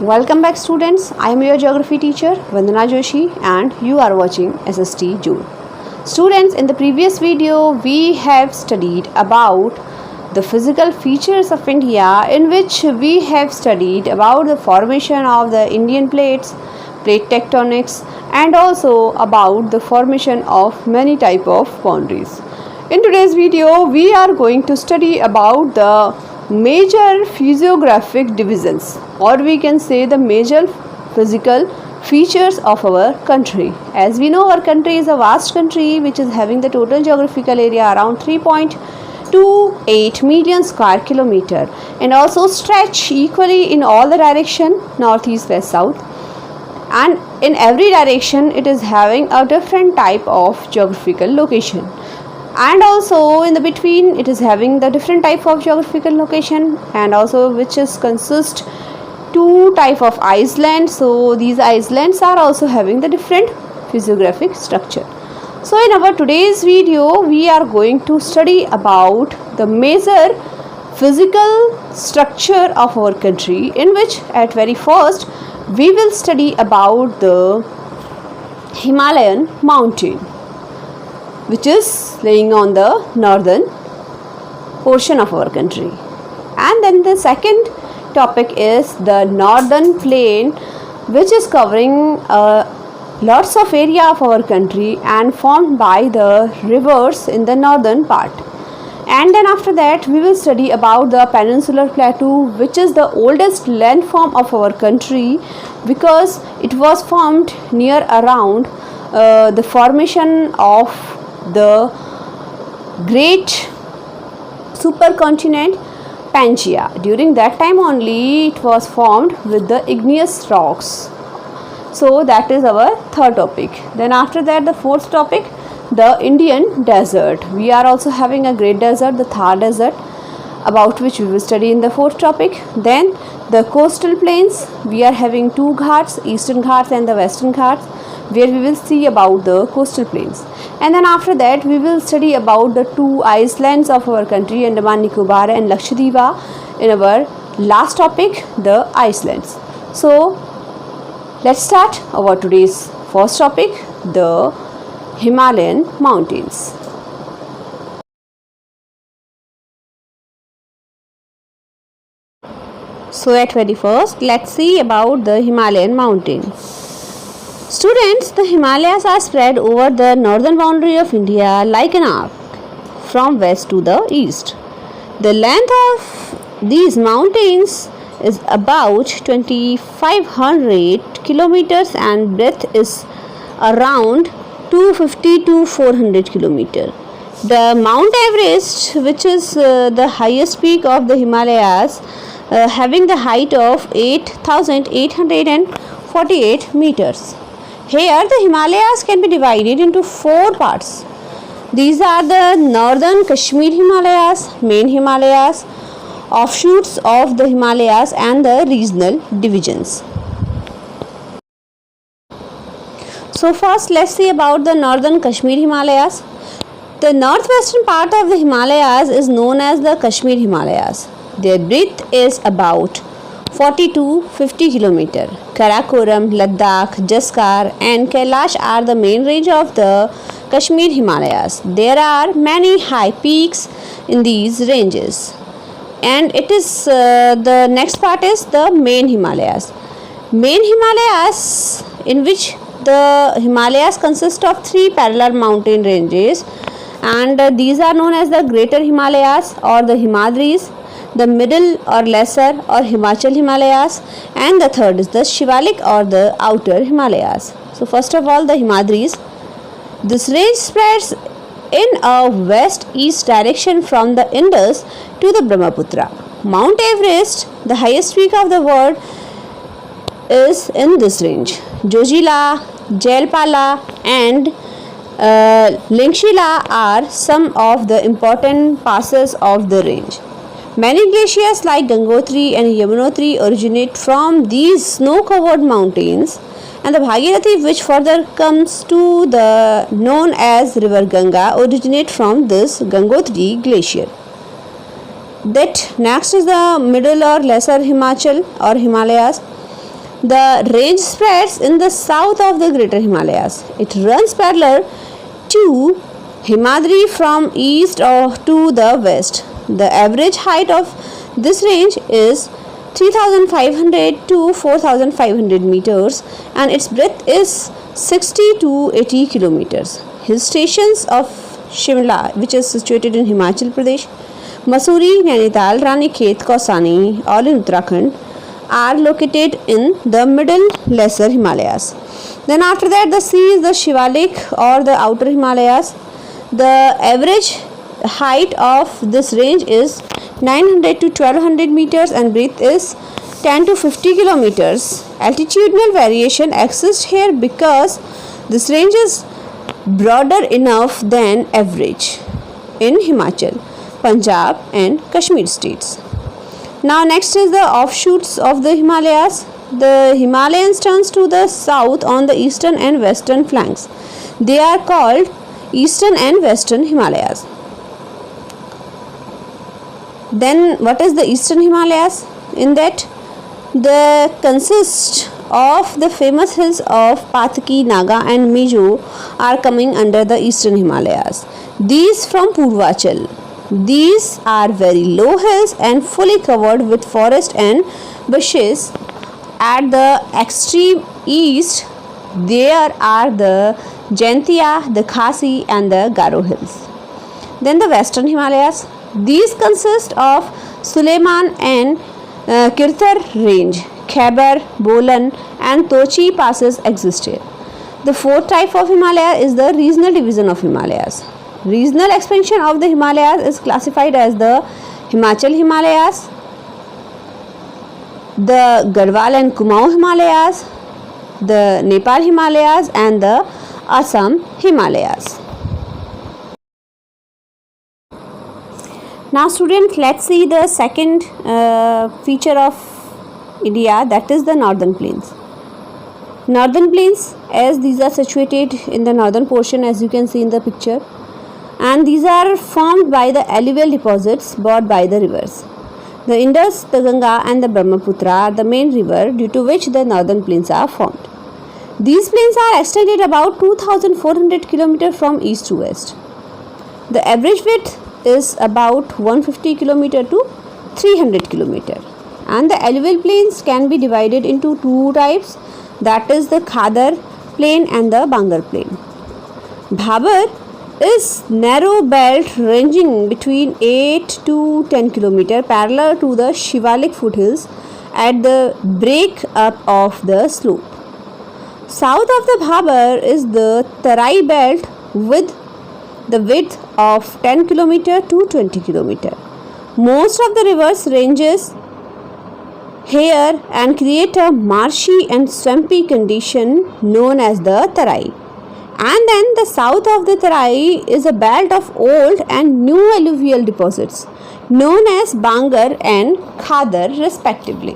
Welcome back students. I am your geography teacher Vandana Joshi and you are watching SST June. Students, in the previous video we have studied about the physical features of India, in which we have studied about the formation of the Indian plates, plate tectonics, and also about the formation of many type of boundaries. In today's video we are going to study about the major physiographic divisions, or we can say the major physical features of our country. As we know, our country is a vast country which is having the total geographical area around 3.28 million square kilometer, and also stretch equally in all the direction, north, east, west, south, and in every direction it is having a different type of geographical location, and also in the between it is having the different type of geographical location, and also which is consist two type of islands. So these islands are also having the different physiographic structure. So in our today's video we are going to study about the major physical structure of our country, in which at very first we will study about the Himalayan mountain, which is laying on the northern portion of our country. And then the second topic is the northern plain, which is covering lots of area of our country and formed by the rivers in the northern part. And then after that we will study about the peninsular plateau, which is the oldest landform of our country, because it was formed near around the formation of the great supercontinent Pangaea. During that time only it was formed with the igneous rocks. So that is our third topic. Then after that the fourth topic, the Indian desert. We are also having a great desert, the Thar desert, about which we will study in the fourth topic. Then the coastal plains. We are having two ghats, Eastern Ghats and the Western Ghats, where we will see about the coastal plains. And then after that we will study about the two islands of our country, Andaman Nicobar and Lakshadweep, in our last topic, the islands. So let's start our today's first topic, the Himalayan mountains. So at very first let's see about the Himalayan mountains. Students, the Himalayas are spread over the northern boundary of India like an arc from west to the east. The length of these mountains is about 2500 kilometers and breadth is around 250 to 400 kilometers. The Mount Everest, which is the highest peak of the Himalayas, having the height of 8,848 meters. Here the Himalayas can be divided into four parts. These are the northern Kashmir Himalayas, main Himalayas, offshoots of the Himalayas, and the regional divisions. So first let's see about the northern Kashmir Himalayas. The northwestern part of the Himalayas is known as the Kashmir Himalayas. Their breadth is about 40 to 50 km. Karakoram, Ladakh, Jaskar and Kailash are the main range of the Kashmir Himalayas. There are many high peaks in these ranges. And it is the next part is the main Himalayas. Main Himalayas, in which the Himalayas consist of three parallel mountain ranges, and these are known as the Greater Himalayas or the Himadris, the middle or lesser or Himachal Himalayas, and the third is the Shivalik or the outer Himalayas. So first of all, the Himadris. This range spreads in a west-east direction from the Indus to the Brahmaputra. Mount Everest, the highest peak of the world, is in this range. Jojila, Jailpala and Lingshila are some of the important passes of the range. Many glaciers like Gangotri and Yamunotri originate from these snow-covered mountains, and the Bhagirathi, which further comes to the known as River Ganga, originate from this Gangotri glacier. That next is the middle or lesser Himachal or Himalayas. The range spreads in the south of the Greater Himalayas. It runs parallel to Himadri from east or to the west. The average height of this range is 3500 to 4500 meters and its breadth is 60 to 80 kilometers. Hill stations of Shimla, which is situated in Himachal Pradesh, Mussoorie, Nainital, Ranikhet, Kausani, all in Uttarakhand, are located in the middle lesser Himalayas. Then after that, the sea is the Shivalik or the outer Himalayas. The average height of this range is 900 to 1200 meters and breadth is 10 to 50 kilometers. Altitudinal variation exists here because this range is broader enough than average in Himachal, Punjab and Kashmir states. Now next is the offshoots of the Himalayas. The Himalayas turns to the south on the eastern and western flanks. They are called Eastern and Western Himalayas. Then what is the Eastern Himalayas? In that they consist of the famous hills of Pataki, Naga and Mizo are coming under the Eastern Himalayas. These from Purvachal. These are very low hills and fully covered with forest and bushes. At the extreme east, there are the Jaintia, the Khasi and the Garo hills. Then the Western Himalayas. These consist of Suleiman and Kirthar range. Khyber, Bolan and Tochi passes exist here. The fourth type of Himalaya is the regional division of Himalayas. Regional expansion of the Himalayas is classified as the Himachal Himalayas, the Garhwal and Kumaon Himalayas, the Nepal Himalayas and the Assam Himalayas. Now students, let's see the second feature of India, that is the northern plains. Northern plains, as these are situated in the northern portion, as you can see in the picture, and these are formed by the alluvial deposits brought by the rivers. The Indus, the Ganga and the Brahmaputra are the main river due to which the northern plains are formed. These plains are extended about 2400 km from east to west. The average width is about 150 km to 300 km. And the alluvial plains can be divided into two types, that is the Khadar plain and the Bangar plain. Bhabar is narrow belt ranging between 8 to 10 km parallel to the Shivalik foothills at the break up of the slope. South of the Bhabar is the Tarai belt with the width of 10 km to 20 km. Most of the rivers ranges here and create a marshy and swampy condition known as the Tarai. And then the south of the Tarai is a belt of old and new alluvial deposits known as Bangar and Khadar respectively.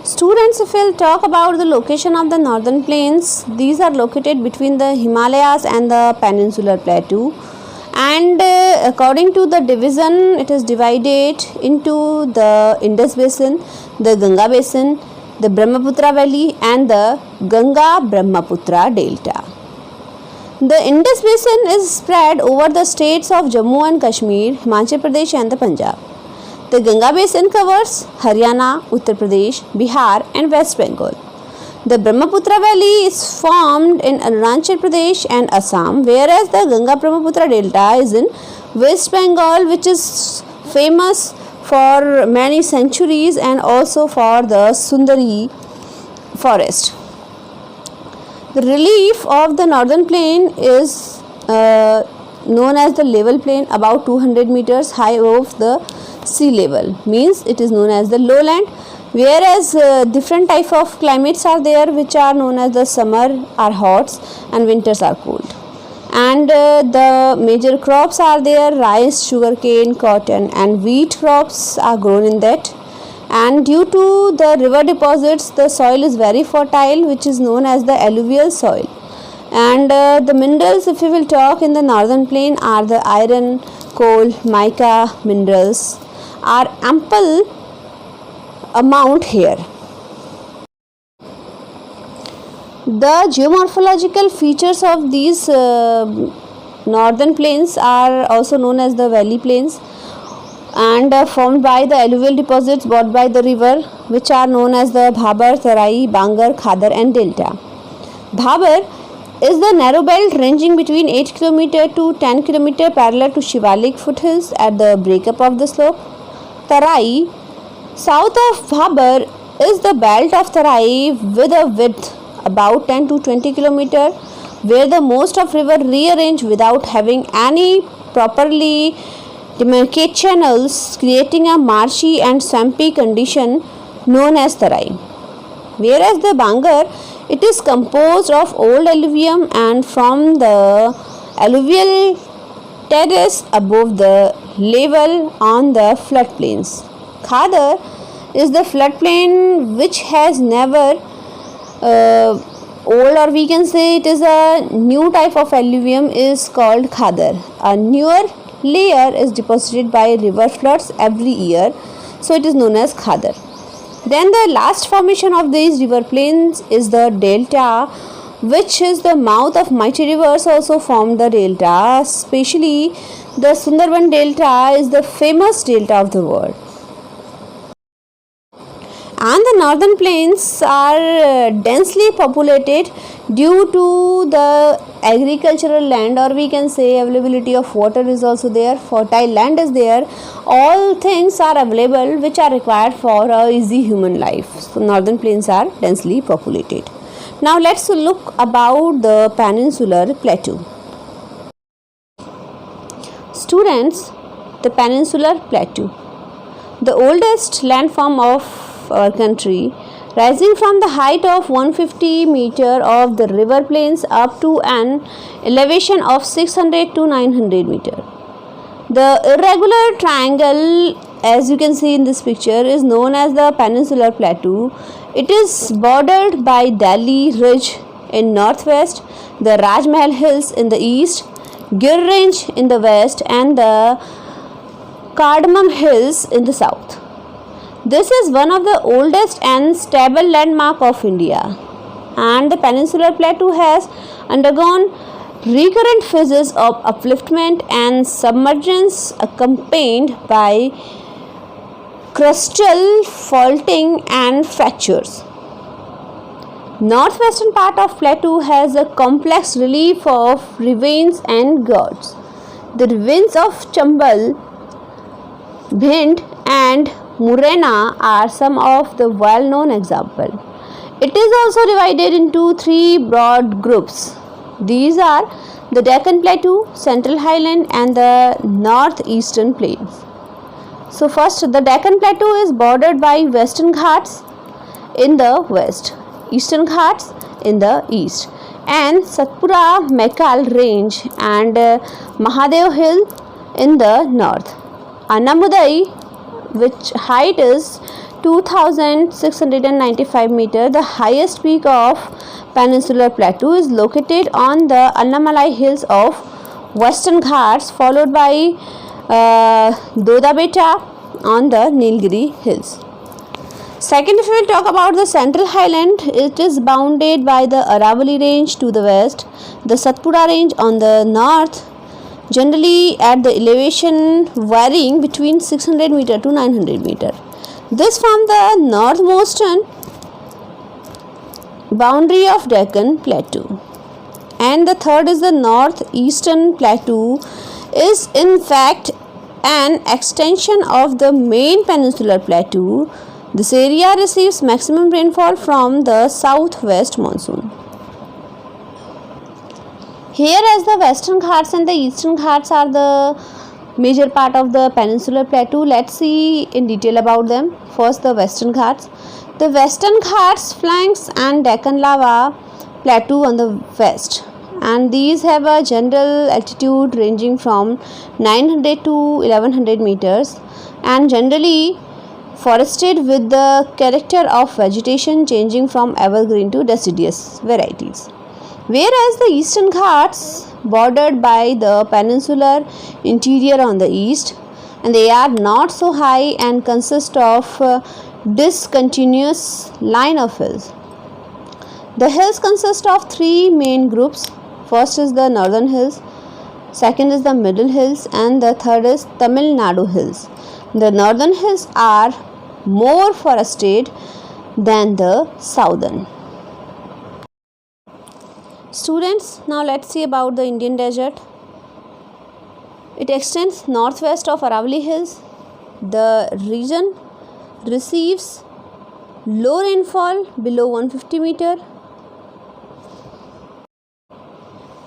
Students, if we'll talk about the location of the northern plains, these are located between the Himalayas and the peninsular plateau. And according to the division, it is divided into the Indus basin, the Ganga basin, the Brahmaputra valley and the Ganga Brahmaputra delta. The Indus basin is spread over the states of Jammu and Kashmir, Himachal Pradesh and the Punjab. The Ganga basin covers Haryana, Uttar Pradesh, Bihar and West Bengal. The Brahmaputra valley is formed in Arunachal Pradesh and Assam, whereas the Ganga Brahmaputra delta is in West Bengal, which is famous for many centuries and also for the Sundari forest. The relief of the northern plain is known as the level plain, about 200 meters high above the sea level, means it is known as the lowland. Whereas different type of climates are there, which are known as the summer are hot and winters are cold. And the major crops are there, rice, sugarcane, cotton and wheat crops are grown in that. And due to the river deposits, the soil is very fertile, which is known as the alluvial soil. And the minerals, if we will talk in the northern plain, are the iron, coal, mica minerals are ample amount here. The geomorphological features of these northern plains are also known as the valley plains, and formed by the alluvial deposits brought by the river, which are known as the Bhabar, Tarai, Bangar, Khadar and Delta. Bhabar is the narrow belt ranging between 8 km to 10 km parallel to Shivalik foothills at the breakup of the slope. Tarai, south of Bhabar, is the belt of Tarai with a width about 10 to 20 km, where the most of river rearrange without having any properly demarcated channels, creating a marshy and swampy condition known as Tarai. Whereas the Bangar, it is composed of old alluvium and from the alluvial terrace above the level on the floodplains. Khadar is the floodplain which has never old, or we can say it is a new type of alluvium is called Khadar. A newer layer is deposited by river floods every year, so it is known as Khadar. Then the last formation of these river plains is the delta, which is the mouth of mighty rivers also formed the delta. Especially the Sundarban delta is the famous delta of the world. And the northern plains are densely populated due to the agricultural land, or we can say availability of water is also there, fertile land is there, all things are available which are required for a easy human life. So northern plains are densely populated. Now let's look about the peninsular plateau. Students, the peninsular plateau, the oldest landform of our country, rising from the height of 150 meter of the river plains up to an elevation of 600 to 900 meter. The irregular triangle, as you can see in this picture, is known as the peninsular plateau. It is bordered by Delhi Ridge in northwest, the Raj Mahal Hills in the east, Gir Range in the west, and the Cardamom Hills in the south. This is one of the oldest and stable landmark of India, and the peninsular plateau has undergone recurrent phases of upliftment and submergence accompanied by crustal faulting and fractures. Northwestern part of plateau has a complex relief of ravines and gorges. The ravines of Chambal, Bhind and Murena are some of the well-known examples. It is also divided into three broad groups. These are the Deccan Plateau, Central Highland and the Northeastern Plains. So first, the Deccan Plateau is bordered by Western Ghats in the west, Eastern Ghats in the east, and Satpura Mekal Range and Mahadev Hill in the north. Annamudai, which height is 2695 meter, the highest peak of peninsular plateau, is located on the Annamalai hills of Western Ghats, followed by Dodabeta on the Nilgiri hills. Second, if we will talk about the Central Highland, it is bounded by the Aravali range to the west, the Satpura range on the north, generally at the elevation varying between 600 meter to 900 meter. This forms the northmostern boundary of Deccan Plateau. And the third is the Northeastern Plateau, is in fact an extension of the main peninsular plateau. This area receives maximum rainfall from the southwest monsoon. Here, as the Western Ghats and the Eastern Ghats are the major part of the peninsular plateau, let's see in detail about them. First, the Western Ghats. The Western Ghats flanks and Deccan lava plateau on the west, and these have a general altitude ranging from 900 to 1100 meters and generally forested with the character of vegetation changing from evergreen to deciduous varieties. Whereas the Eastern Ghats bordered by the peninsular interior on the east, and they are not so high and consist of discontinuous line of hills. The hills consist of three main groups. First is the northern hills, second is the middle hills, and the third is Tamil Nadu hills. The northern hills are more forested than the southern. Students, now let's see about the Indian desert. It extends northwest of Aravalli Hills. The region receives low rainfall below 150 meter,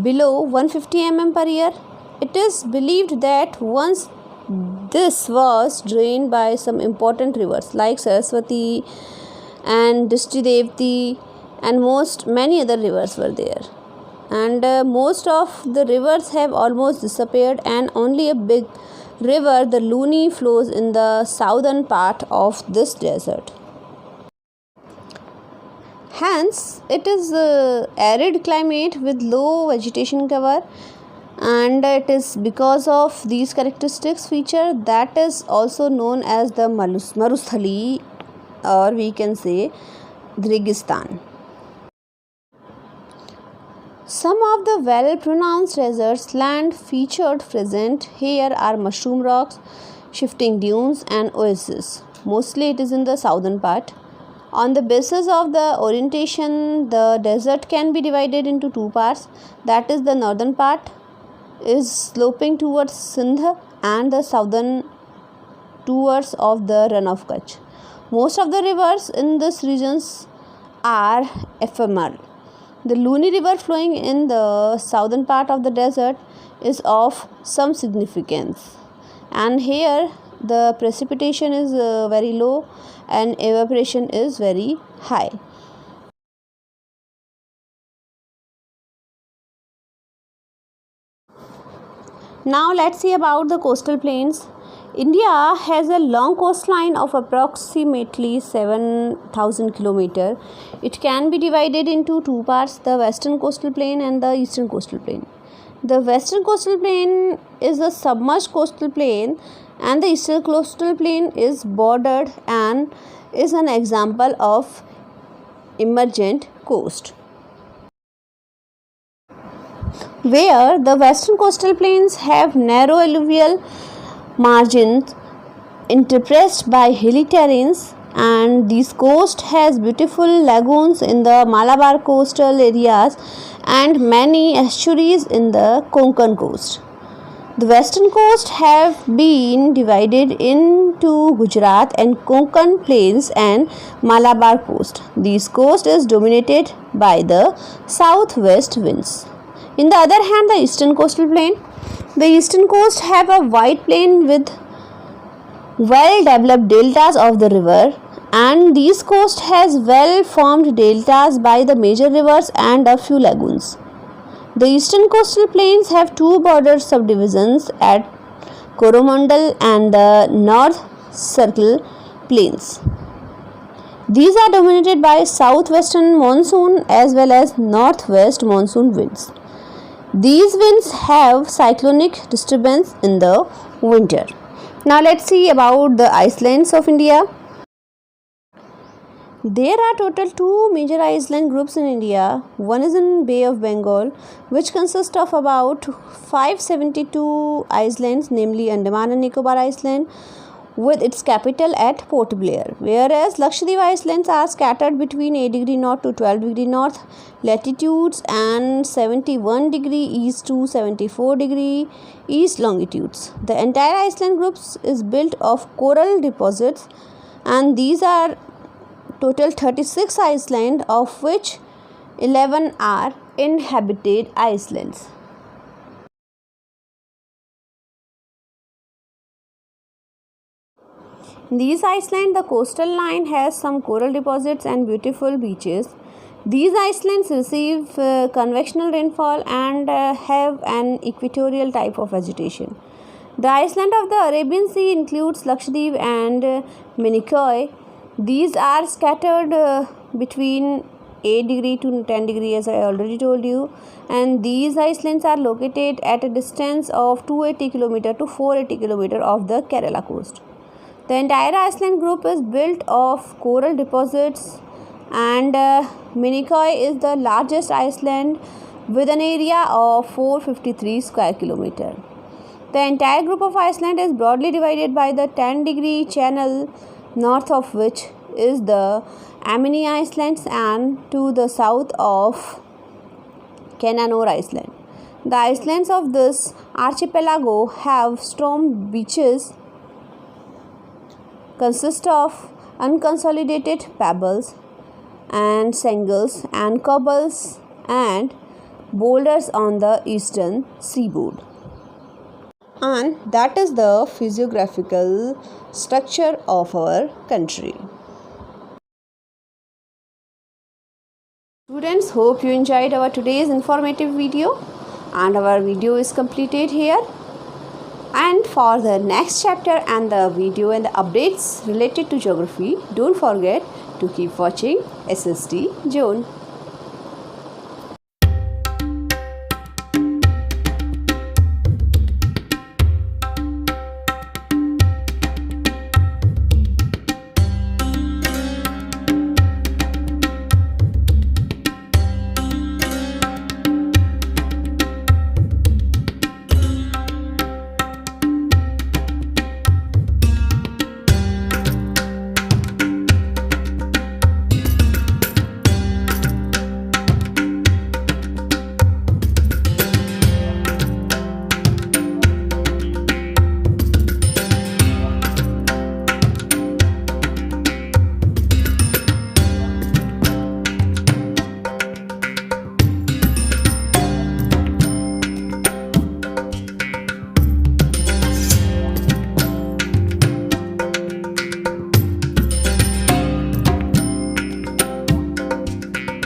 below 150 mm per year. It is believed that once this was drained by some important rivers like Saraswati and Dishti Devti, and many other rivers were there, and most of the rivers have almost disappeared, and only a big river, the Luni, flows in the southern part of this desert. Hence, it is arid climate with low vegetation cover, and it is because of these characteristics feature that is also known as the Marusthali, or we can say Registan. Some of the well-pronounced deserts land featured present here are mushroom rocks, shifting dunes, and oases. Mostly it is in the southern part. On the basis of the orientation, the desert can be divided into two parts. That is, the northern part is sloping towards Sindh and the southern towards of the Run of Kutch. Most of the rivers in this regions are ephemeral. The Luni river flowing in the southern part of the desert is of some significance, and here the precipitation is very low and evaporation is very high. Now let's see about the coastal plains. India has a long coastline of approximately 7,000 km. It can be divided into two parts, the western coastal plain and the eastern coastal plain. The western coastal plain is a submerged coastal plain, and the eastern coastal plain is bordered and is an example of emergent coast, where the western coastal plains have narrow alluvial margins interspersed by hilly terrains, and this coast has beautiful lagoons in the Malabar coastal areas and many estuaries in the Konkan coast. The western coast have been divided into Gujarat and Konkan plains and Malabar coast. This coast is dominated by the southwest winds. In the other hand, the eastern coastal plain, the eastern coast have a wide plain with well-developed deltas of the river, and this coast has well-formed deltas by the major rivers and a few lagoons. The eastern coastal plains have two border subdivisions at Coromandel and the North Circle plains. These are dominated by southwestern monsoon as well as northwest monsoon winds. These winds have cyclonic disturbance in the winter. Now let's see about the islands of India. There are total two major island groups in India. One is in Bay of Bengal, which consists of about 572 islands, namely Andaman and Nicobar Island, with its capital at Port Blair, whereas Lakshadweep Islands are scattered between 8 degree north to 12 degree north latitudes and 71 degree east to 74 degree east longitudes. The entire island group is built of coral deposits, and these are total 36 islands, of which 11 are inhabited islands. In these islands, the coastal line has some coral deposits and beautiful beaches. These islands receive convectional rainfall and have an equatorial type of vegetation. The island of the Arabian Sea includes Lakshadweep and Minicoy. These are scattered between 8 degree to 10 degree, as I already told you, and these islands are located at a distance of 280 km to 480 km of the Kerala coast. The entire Iceland group is built of coral deposits, and Minicoy is the largest island with an area of 453 square kilometer. The entire group of Iceland is broadly divided by the 10-degree channel, north of which is the Amini Islands and to the south of Kenanor Island. The islands of this archipelago have storm beaches consist of unconsolidated pebbles and sangles and cobbles and boulders on the eastern seaboard. And that is the physiographical structure of our country. Students, hope you enjoyed our today's informative video, and our video is completed here. And for the next chapter and the video and the updates related to geography, don't forget to keep watching SST Zone.